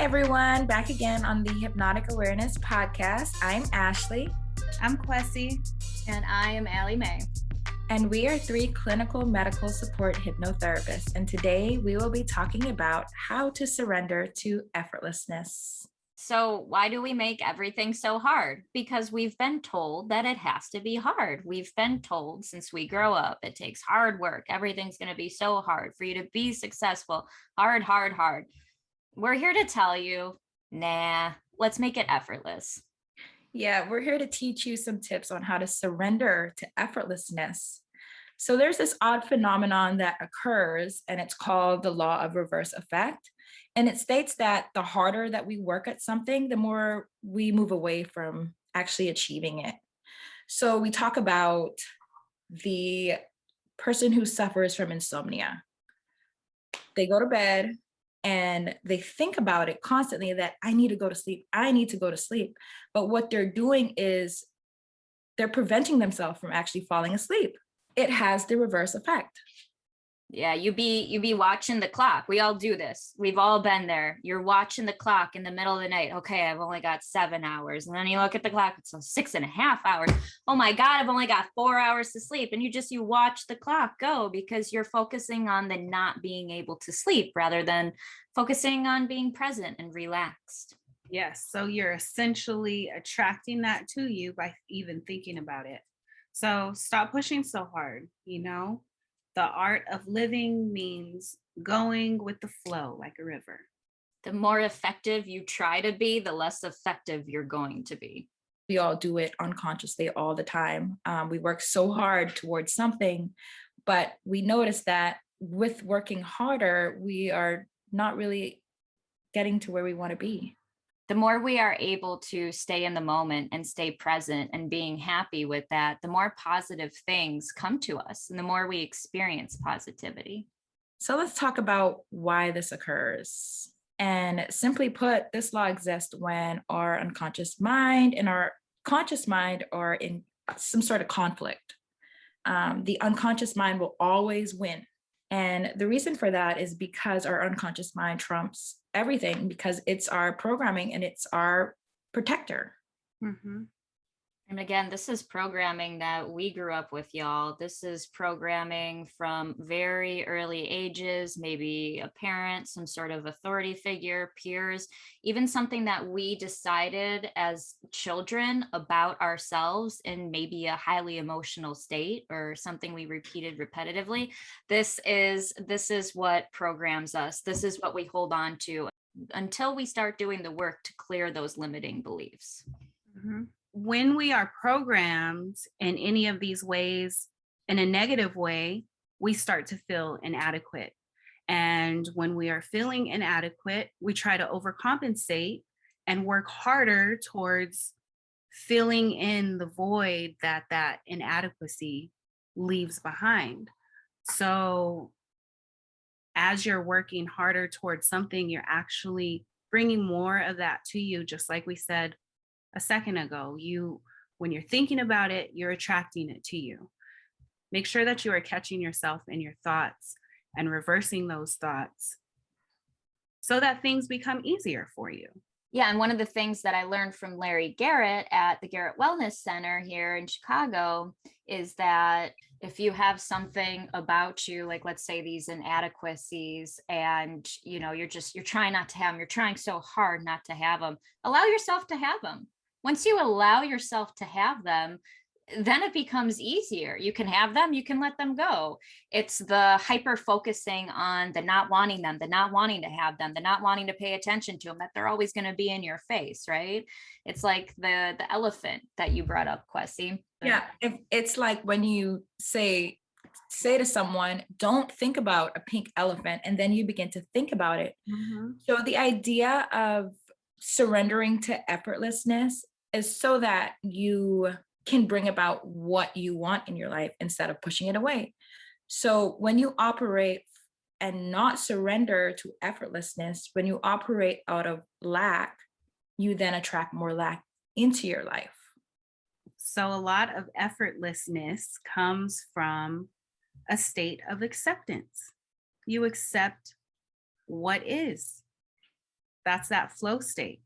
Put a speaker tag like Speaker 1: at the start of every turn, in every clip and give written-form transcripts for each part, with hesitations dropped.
Speaker 1: everyone, back again on the Hypnotic Awareness Podcast. I'm Ashleigh.
Speaker 2: I'm Quessie.
Speaker 3: And I am Ashleigh.
Speaker 1: And we are three clinical medical support hypnotherapists. And today we will be talking about how to surrender to effortlessness.
Speaker 3: So why do we make everything so hard? Because we've been told that it has to be hard. We've been told since we grow up, it takes hard work. Everything's going to be so hard for you to be successful. Hard, hard, hard. We're here to tell you, nah, let's make it effortless.
Speaker 1: Yeah, we're here to teach you some tips on how to surrender to effortlessness. So there's this odd phenomenon that occurs, and it's called the law of reverse effect. And it states that the harder that we work at something, the more we move away from actually achieving it. So we talk about the person who suffers from insomnia. They go to bed and they think about it constantly that I need to go to sleep. I need to go to sleep. But what they're doing is they're preventing themselves from actually falling asleep. It has the reverse effect.
Speaker 3: Yeah, you be watching the clock. We all do this. We've all been there. You're watching the clock in the middle of the night. Okay, I've only got 7 hours. And then you look at the clock, it's 6.5 hours. Oh my God, I've only got 4 hours to sleep. And you watch the clock go because you're focusing on the not being able to sleep rather than focusing on being present and relaxed.
Speaker 2: Yes, so you're essentially attracting that to you by even thinking about it. So stop pushing so hard, The art of living means going with the flow like a river.
Speaker 3: The more effective you try to be, the less effective you're going to be.
Speaker 1: We all do it unconsciously all the time. We work so hard towards something, but we notice that with working harder, we are not really getting to where we want to be.
Speaker 3: The more we are able to stay in the moment and stay present and being happy with that, the more positive things come to us and the more we experience positivity.
Speaker 1: So let's talk about why this occurs. And simply put, this law exists when our unconscious mind and our conscious mind are in some sort of conflict. The unconscious mind will always win. And the reason for that is because our unconscious mind trumps everything, because it's our programming and it's our protector.
Speaker 3: Mm-hmm. And again, this is programming that we grew up with, y'all. This is programming from very early ages, maybe a parent, some sort of authority figure, peers, even something that we decided as children about ourselves in maybe a highly emotional state or something we repeated repetitively. This is what programs us. This is what we hold on to until we start doing the work to clear those limiting beliefs.
Speaker 2: Mm-hmm. When we are programmed in any of these ways, in a negative way, we start to feel inadequate. And when we are feeling inadequate, we try to overcompensate and work harder towards filling in the void that inadequacy leaves behind. So as you're working harder towards something, you're actually bringing more of that to you, just like we said a second ago. When you're thinking about it, you're attracting it to you. Make sure that you are catching yourself in your thoughts and reversing those thoughts so that things become easier for you.
Speaker 3: Yeah, and one of the things that I learned from Larry Garrett at the Garrett Wellness Center here in Chicago is that if you have something about you, like let's say these inadequacies, and you're trying not to have them, you're trying so hard not to have them, allow yourself to have them. Once you allow yourself to have them, then it becomes easier. You can have them, you can let them go. It's the hyper focusing on the not wanting them, the not wanting to have them, the not wanting to pay attention to them, that they're always going to be in your face, right? It's like the elephant that you brought up, Quessie.
Speaker 1: Yeah, it's like when you say to someone, don't think about a pink elephant, and then you begin to think about it. Mm-hmm. So the idea of surrendering to effortlessness is so that you can bring about what you want in your life instead of pushing it away. So when you operate and not surrender to effortlessness, when you operate out of lack, you then attract more lack into your life.
Speaker 2: So a lot of effortlessness comes from a state of acceptance. You accept what is. That's that flow state.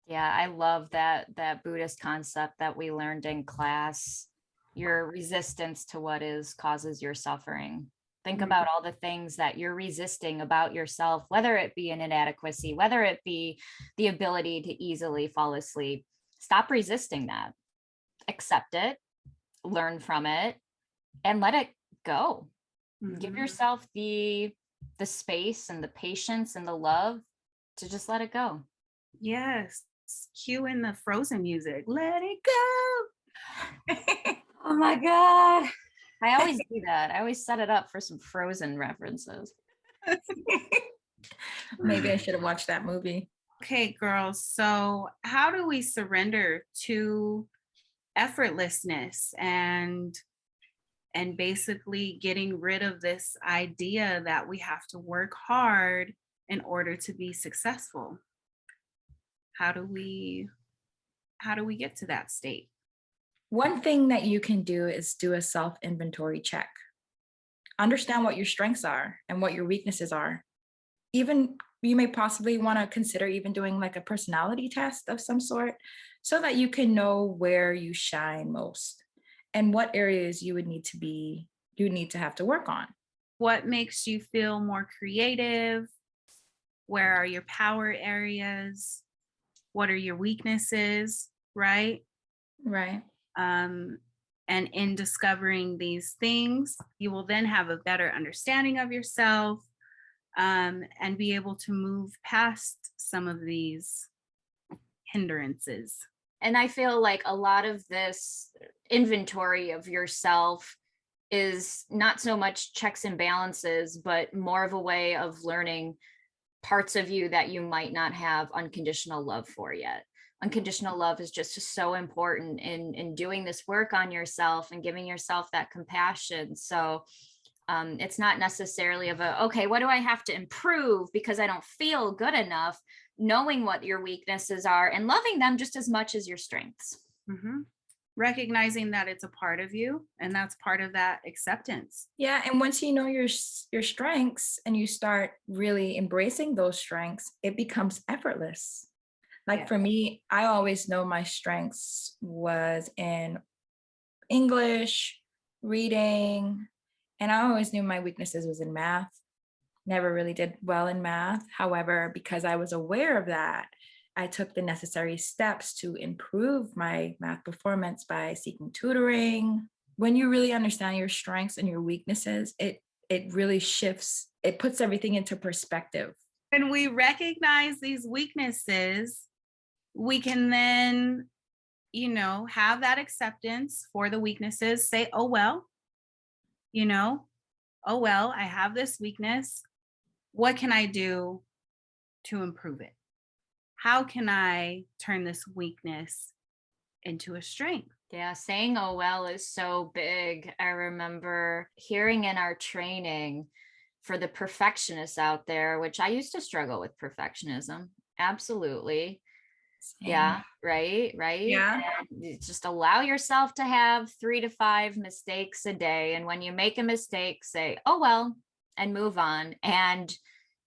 Speaker 3: Yeah, I love that Buddhist concept that we learned in class. Your resistance to what is causes your suffering. Think
Speaker 2: Mhm.
Speaker 3: about all the things that you're resisting about yourself, whether it be an inadequacy, whether it be the ability to easily fall asleep. Stop resisting that. Accept it, learn from it, and let it go. Give
Speaker 2: Mhm.
Speaker 3: yourself the space and the patience and the love to just let it go.
Speaker 2: Yes. Cue in the Frozen music. Let it go.
Speaker 3: Oh my God. I always do that. I always set it up for some Frozen references.
Speaker 1: Maybe I should have watched that movie.
Speaker 2: Okay, girls. So, how do we surrender to effortlessness and basically getting rid of this idea that we have to work hard in order to be successful? How do we get to that state?
Speaker 1: One thing that you can do is do a self inventory check. Understand what your strengths are and what your weaknesses are. Even you may possibly want to consider even doing like a personality test of some sort so that you can know where you shine most and what areas you need to have to work on.
Speaker 2: What makes you feel more creative? Where are your power areas? What are your weaknesses, right?
Speaker 1: Right.
Speaker 2: Um, and in discovering these things, you will then have a better understanding of yourself, and be able to move past some of these hindrances.
Speaker 3: And I feel like a lot of this inventory of yourself is not so much checks and balances, but more of a way of learning parts of you that you might not have unconditional love for yet. Unconditional love is just so important in doing this work on yourself and giving yourself that compassion. So it's not necessarily of a, okay, what do I have to improve because I don't feel good enough? Knowing what your weaknesses are and loving them just as much as your strengths.
Speaker 2: Mhm. Recognizing that it's a part of you, and that's part of that acceptance.
Speaker 1: Yeah, and once you know your strengths and you start really embracing those strengths, it becomes effortless. Like
Speaker 2: Yeah.
Speaker 1: for me, I always know my strengths was in English, reading, and I always knew my weaknesses was in math. Never really did well in math. However, because I was aware of that, I took the necessary steps to improve my math performance by seeking tutoring. When you really understand your strengths and your weaknesses, it really shifts, it puts everything into perspective.
Speaker 2: When we recognize these weaknesses, we can then, have that acceptance for the weaknesses, say, oh, well, you know, oh, well, I have this weakness. What can I do to improve it? How can I turn this weakness into a strength?
Speaker 3: Yeah, saying oh well is so big. I remember hearing in our training for the perfectionists out there, which I used to struggle with perfectionism. Absolutely.
Speaker 1: Same.
Speaker 3: Yeah, right, right.
Speaker 1: Yeah.
Speaker 3: And you just allow yourself to have 3 to 5 mistakes a day. And when you make a mistake, say, oh, well, and move on. And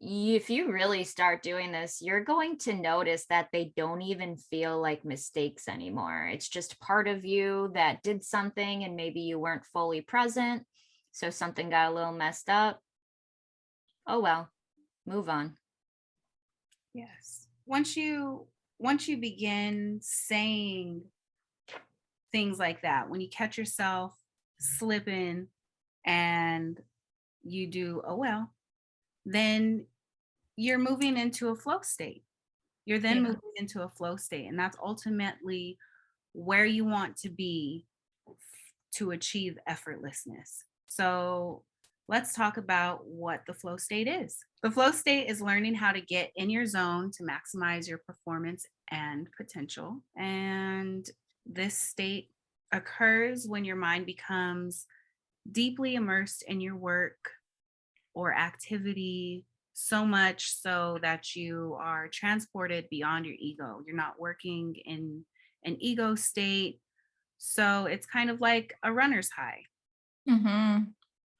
Speaker 3: if you really start doing this, you're going to notice that they don't even feel like mistakes anymore. It's just part of you that did something and maybe you weren't fully present. So something got a little messed up. Oh, well, move on.
Speaker 2: Yes. Once you begin saying things like that, when you catch yourself slipping and you do, oh well, then you're moving into a flow state. You're then
Speaker 1: Yeah.
Speaker 2: moving into a flow state. And that's ultimately where you want to be to achieve effortlessness. So let's talk about what the flow state is. The flow state is learning how to get in your zone to maximize your performance and potential. And this state occurs when your mind becomes deeply immersed in your work or activity, so much so that you are transported beyond your ego. You're not working in an ego state. So it's kind of like a runner's high.
Speaker 1: Mm-hmm.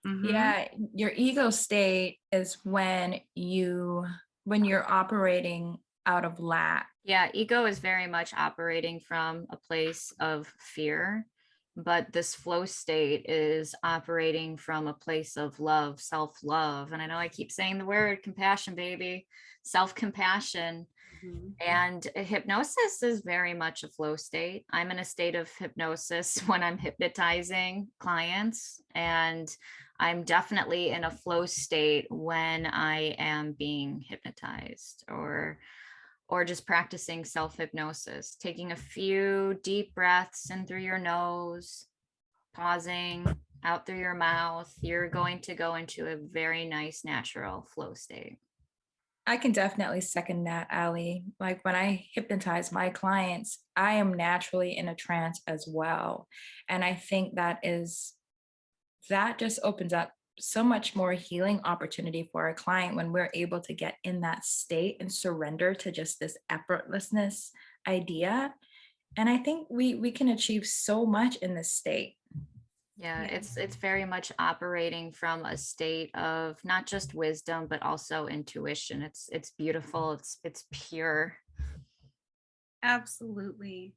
Speaker 2: Mhm.
Speaker 1: Yeah, your ego state is when you when you're operating out of lack.
Speaker 3: Yeah, ego is very much operating from a place of fear, but this flow state is operating from a place of love, self-love. And I know I keep saying the word compassion, baby, self-compassion.
Speaker 2: Mhm.
Speaker 3: And hypnosis is very much a flow state. I'm in a state of hypnosis when I'm hypnotizing clients, and I'm definitely in a flow state when I am being hypnotized or just practicing self-hypnosis, taking a few deep breaths in through your nose, pausing out through your mouth. You're going to go into a very nice natural flow state.
Speaker 1: I can definitely second that, Ali. Like when I hypnotize my clients, I am naturally in a trance as well. And I think that just opens up so much more healing opportunity for our client when we're able to get in that state and surrender to just this effortlessness idea. And I think we can achieve so much in this state.
Speaker 3: Yeah,
Speaker 2: Yeah.
Speaker 3: it's very much operating from a state of not just wisdom, but also intuition. It's beautiful, it's pure.
Speaker 2: Absolutely.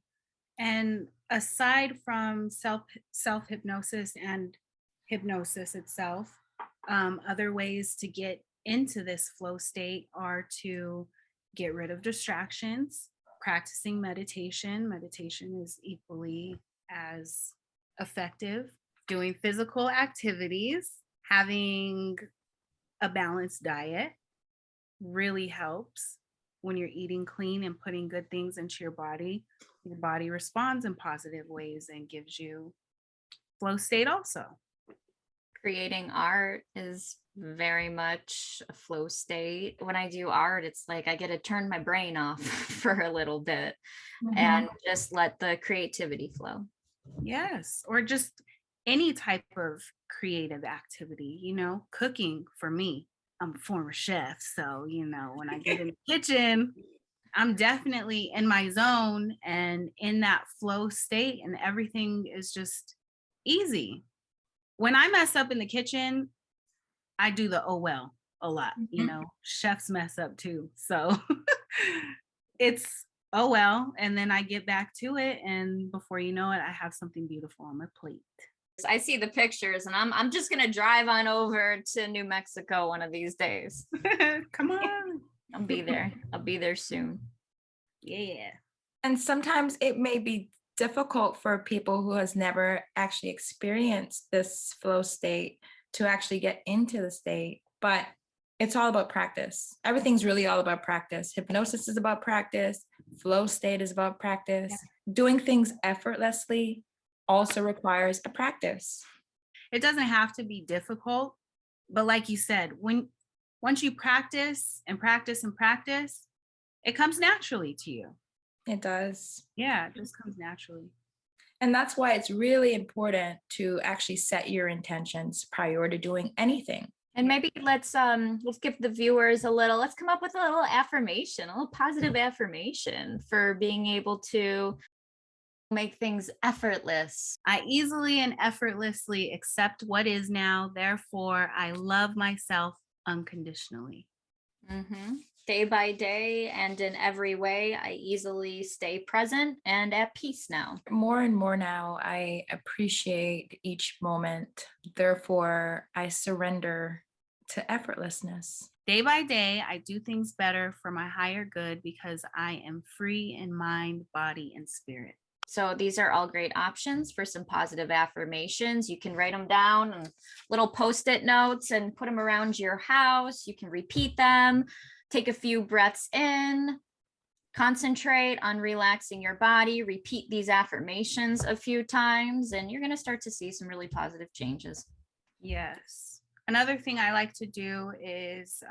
Speaker 2: And aside from self hypnosis and hypnosis itself, other ways to get into this flow state are to get rid of distractions, practicing meditation. Meditation is equally as effective. Doing physical activities, having a balanced diet really helps. When you're eating clean and putting good things into your body responds in positive ways and gives you flow state also.
Speaker 3: Creating art is very much a flow state. When I do art, it's like I get to turn my brain off for a little bit and just let the creativity flow.
Speaker 2: Yes, or just any type of creative activity, cooking for me. I'm a former chef, so when I get in the kitchen, I'm definitely in my zone and in that flow state, and everything is just easy. When I mess up in the kitchen, I do the oh well a lot. Chefs mess up too. So it's oh well. And then I get back to it. And before you know it, I have something beautiful on my plate.
Speaker 3: I see the pictures and I'm just gonna drive on over to New Mexico one of these days.
Speaker 2: Come on.
Speaker 3: I'll be there. I'll be there soon.
Speaker 2: Yeah.
Speaker 1: And sometimes it may be difficult for people who has never actually experienced this flow state to actually get into the state, but it's all about practice. Everything's really all about practice. Hypnosis is about practice. Flow state is about practice. Doing things effortlessly also requires a practice.
Speaker 2: It doesn't have to be difficult, but like you said, once you practice and practice and practice, it comes naturally to you.
Speaker 1: It does.
Speaker 2: Yeah, it just comes naturally.
Speaker 1: And that's why it's really important to actually set your intentions prior to doing anything.
Speaker 3: And maybe let's give the viewers let's come up with a little affirmation, a little positive affirmation for being able to make things effortless.
Speaker 2: I easily and effortlessly accept what is now. Therefore, I love myself unconditionally.
Speaker 3: Day by day and in every way, I easily stay present and at peace now.
Speaker 1: More and more now, I appreciate each moment. Therefore, I surrender to effortlessness.
Speaker 2: Day by day, I do things better for my higher good because I am free in mind, body, and spirit.
Speaker 3: So these are all great options for some positive affirmations. You can write them down on little Post-it notes and put them around your house. You can repeat them. Take a few breaths in, concentrate on relaxing your body, repeat these affirmations a few times, and you're going to start to see some really positive changes.
Speaker 2: Yes. Another thing I like to do is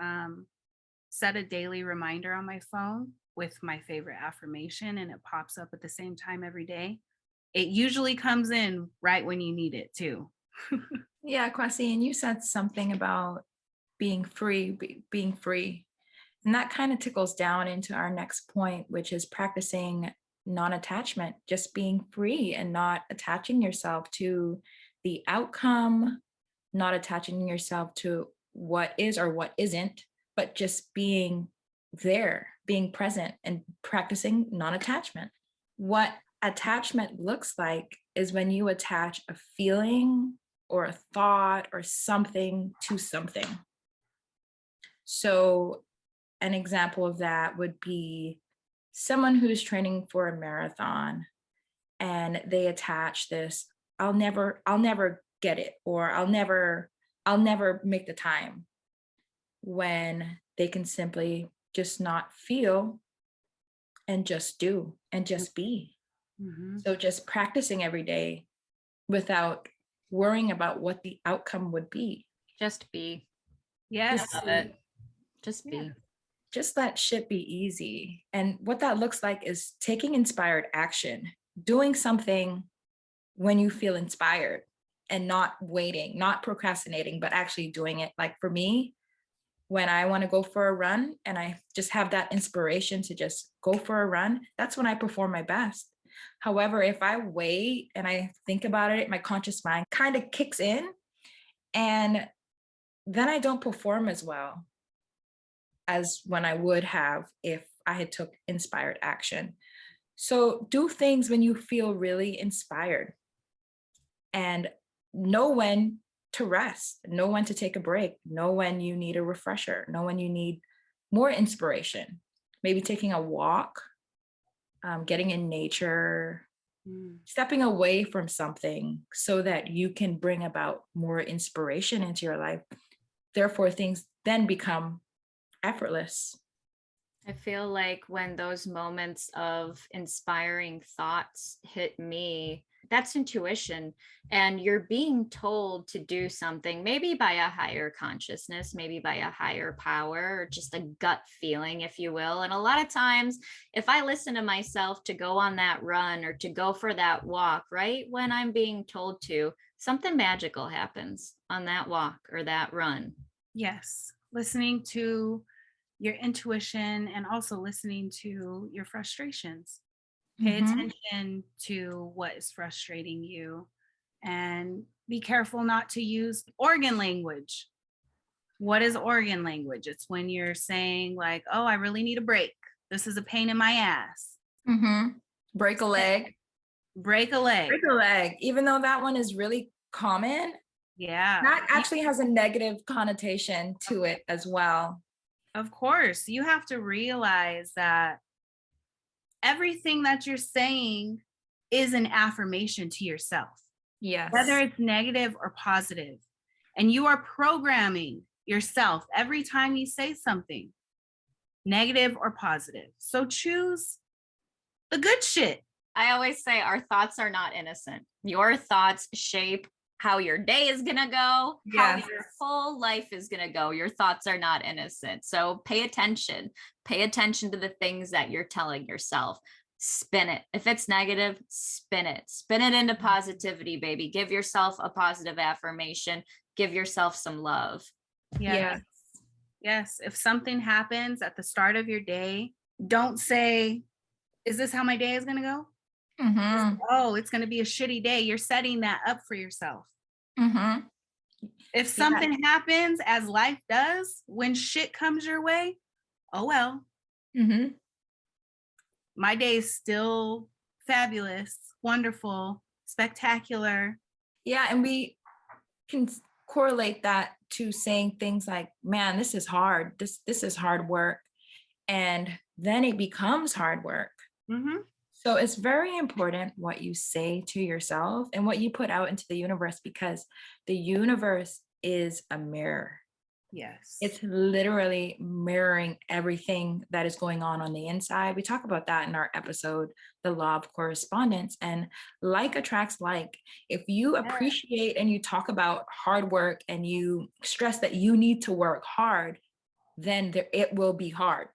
Speaker 2: set a daily reminder on my phone with my favorite affirmation, and it pops up at the same time every day. It usually comes in right when you need it too.
Speaker 1: Yeah, Quessie, and you said something about being free, being free. And that kind of tickles down into our next point, which is practicing non-attachment, just being free and not attaching yourself to the outcome, not attaching yourself to what is or what isn't, but just being there, being present and practicing non-attachment. What attachment looks like is when you attach a feeling or a thought or something to something. So an example of that would be someone who's training for a marathon and they attach this, I'll never get it, or I'll never make the time, when they can simply just not feel and just do and just be.
Speaker 2: Mm-hmm.
Speaker 1: So just practicing every day without worrying about what the outcome would be.
Speaker 3: Just be.
Speaker 2: Yes.
Speaker 3: Love it. Just be.
Speaker 2: Yeah.
Speaker 1: Just let shit be easy. And what that looks like is taking inspired action, doing something when you feel inspired and not waiting, not procrastinating, but actually doing it. Like for me, when I want to go for a run and I just have that inspiration to just go for a run, that's when I perform my best. However, if I wait and I think about it, my conscious mind kind of kicks in, and then I don't perform as well as when I would have if I had took inspired action. So do things when you feel really inspired, and know when to rest, know when to take a break, know when you need a refresher, know when you need more inspiration. Maybe taking a walk, getting in nature, stepping away from something so that you can bring about more inspiration into your life. Therefore, things then become effortless.
Speaker 3: I feel like when those moments of inspiring thoughts hit me, that's intuition. And you're being told to do something, maybe by a higher consciousness, maybe by a higher power, or just a gut feeling, if you will. And a lot of times, if I listen to myself to go on that run or to go for that walk, right when I'm being told to, something magical happens on that walk or that run.
Speaker 2: Yes. Listening to your intuition and also listening to your frustrations. Pay attention to what is frustrating you, and be careful not to use organ language. What is organ language? It's when you're saying like, oh, I really need a break. This is a pain in my ass.
Speaker 1: Break a leg.
Speaker 2: Break a leg.
Speaker 1: Break a leg. Even though that one is really common,
Speaker 2: Yeah.
Speaker 1: that actually has a negative connotation to it as well.
Speaker 2: Of course, you have to realize that everything that you're saying is an affirmation to yourself.
Speaker 1: Yes.
Speaker 2: Whether it's negative or positive. And you are programming yourself every time you say something, negative or positive. So choose the good shit.
Speaker 3: I always say our thoughts are not innocent. Your thoughts shape how your day is going to go, how your whole life is going to go. Your thoughts are not innocent. So pay attention. Pay attention to the things that you're telling yourself. Spin it. If it's negative, spin it. Spin it into positivity, baby. Give yourself a positive affirmation. Give yourself some love.
Speaker 2: Yes. Yes. If something happens at the start of your day, don't say, is this how my day is going to go? Oh, it's going to be a shitty day. You're setting that up for yourself. If something happens, as life does, when shit comes your way, oh well. My day is still fabulous, wonderful, spectacular.
Speaker 1: Yeah, and we can correlate that to saying things like, man, this is hard. This is hard work. And then it becomes hard work. So it's very important what you say to yourself and what you put out into the universe, because the universe is a mirror.
Speaker 2: Yes.
Speaker 1: It's literally mirroring everything that is going on the inside. We talk about that in our episode, The Law of Correspondence, and like attracts like. If you appreciate and you talk about hard work and you stress that you need to work hard, then it will be hard.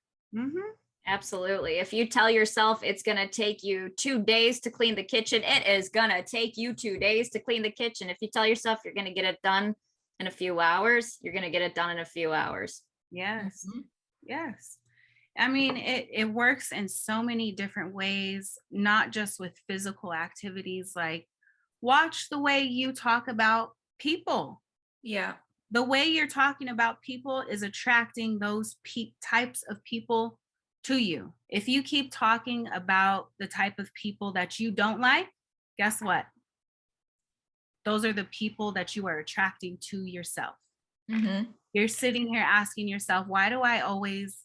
Speaker 3: Absolutely. If you tell yourself it's going to take you 2 days to clean the kitchen, it is going to take you 2 days to clean the kitchen. If you tell yourself you're going to get it done in a few hours, you're going to get it done in a few hours.
Speaker 2: Yes. Yes. I mean, it works in so many different ways, not just with physical activities. Like, watch the way you talk about people.
Speaker 1: Yeah.
Speaker 2: The way you're talking about people is attracting those types of people to you. If you keep talking about the type of people that you don't like, guess what? Those are the people that you are attracting to yourself.
Speaker 1: Mm-hmm.
Speaker 2: You're sitting here asking yourself, why do I always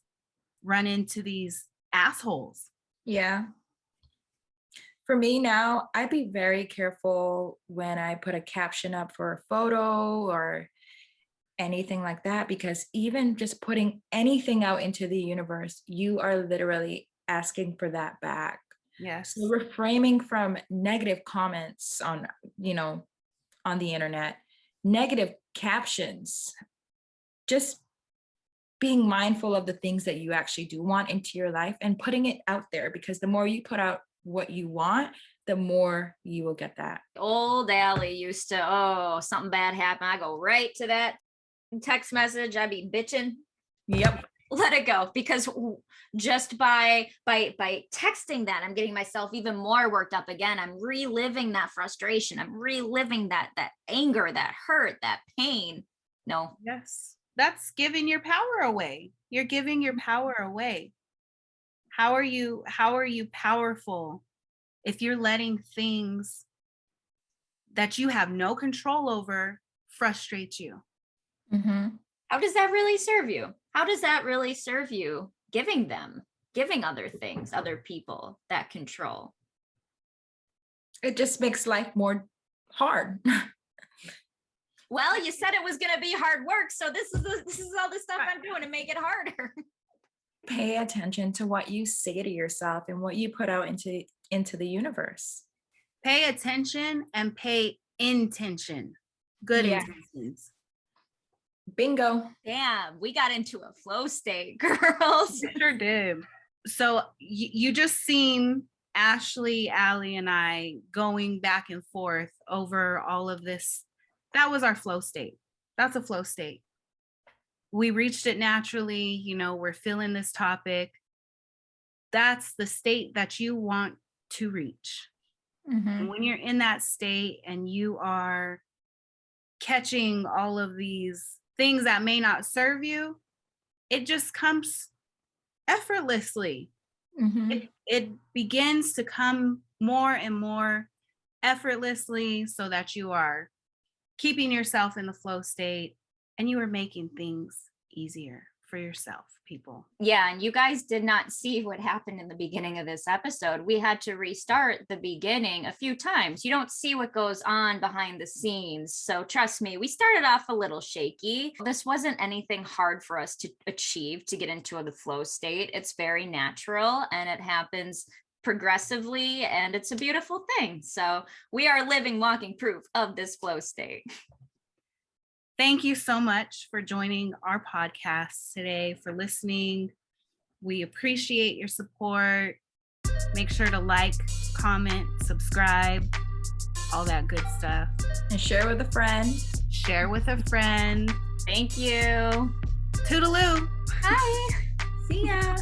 Speaker 2: run into these assholes?
Speaker 1: Yeah. For me now, I'd be very careful when I put a caption up for a photo or anything like that, because even just putting anything out into the universe, you are literally asking for that back.
Speaker 2: Yes.
Speaker 1: So reframing from negative comments on, on the internet, negative captions, just being mindful of the things that you actually do want into your life and putting it out there, because the more you put out what you want, the more you will get that.
Speaker 3: Old Allie used to, something bad happened, I go right to that text message, I'd be bitching.
Speaker 1: Yep.
Speaker 3: Let it go, because just by texting that, I'm getting myself even more worked up again. I'm reliving that frustration. I'm reliving that anger, that hurt, that pain. No.
Speaker 2: Yes. That's giving your power away. You're giving your power away. How are you powerful if you're letting things that you have no control over frustrate you?
Speaker 1: Mm-hmm.
Speaker 3: How does that really serve you? How does that really serve you? Giving other things, other people that control.
Speaker 1: It just makes life more hard.
Speaker 3: Well, you said it was going to be hard work, so this is all the stuff I'm doing to make it harder.
Speaker 1: Pay attention to what you say to yourself and what you put out into the universe.
Speaker 2: Pay attention and pay intention. Good intentions.
Speaker 1: Bingo.
Speaker 3: Damn, we got into a flow state, girls.
Speaker 2: We sure did. So you just seen Ashleigh, Allie, and I going back and forth over all of this. That was our flow state. That's a flow state. We reached it naturally. We're feeling this topic. That's the state that you want to reach.
Speaker 1: Mm-hmm.
Speaker 2: And when you're in that state and you are catching all of these things that may not serve you, it just comes effortlessly.
Speaker 1: Mm-hmm.
Speaker 2: It begins to come more and more effortlessly, so that you are keeping yourself in the flow state and you are making things easier for yourself, people.
Speaker 3: Yeah, and you guys did not see what happened in the beginning of this episode. We had to restart the beginning a few times. You don't see what goes on behind the scenes. So trust me, we started off a little shaky. This wasn't anything hard for us to achieve, to get into the flow state. It's very natural and it happens progressively, and it's a beautiful thing. So we are living, walking proof of this flow state.
Speaker 2: Thank you so much for joining our podcast today, for listening. We appreciate your support. Make sure to like, comment, subscribe, all that good stuff.
Speaker 1: And share with a friend.
Speaker 2: Share with a friend.
Speaker 3: Thank you.
Speaker 2: Toodaloo.
Speaker 3: Bye.
Speaker 1: See ya.